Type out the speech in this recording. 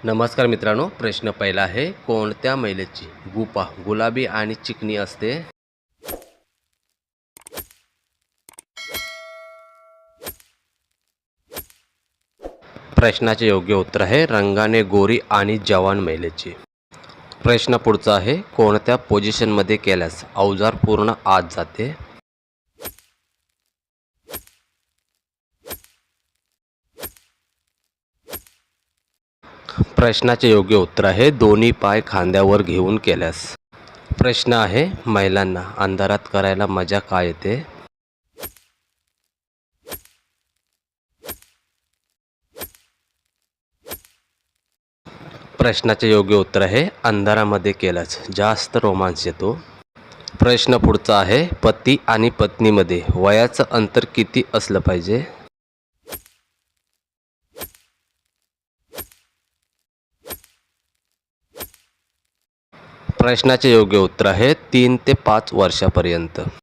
नमस्कार मित्रांनो, प्रश्न पहिला आहे, कोणत्या महिलेची गुपा गुलाबी आणि चिकनी असते? प्रश्नाचे योग्य उत्तर आहे रंगाने गोरी आणि जवान महिलेची. प्रश्न पुढचा आहे, कोणत्या पोझिशनमध्ये केल्यास अवजार पूर्ण आत जाते? प्रश्नाचे योग्य उत्तर आहे दोन्ही पाय खांद्यावर घेऊन केल्यास. प्रश्न आहे, महिलांना अंधारात करायला मजा काय येते? प्रश्नाचे योग्य उत्तर आहे अंधारामध्ये केल्यास जास्त रोमांच येतो. प्रश्न पुढचा आहे, पती आणि पत्नीमध्ये वयाचं अंतर किती असलं पाहिजे? प्रश्नाचे योग्य उत्तर आहे 3 ते 5 वर्षापर्यंत.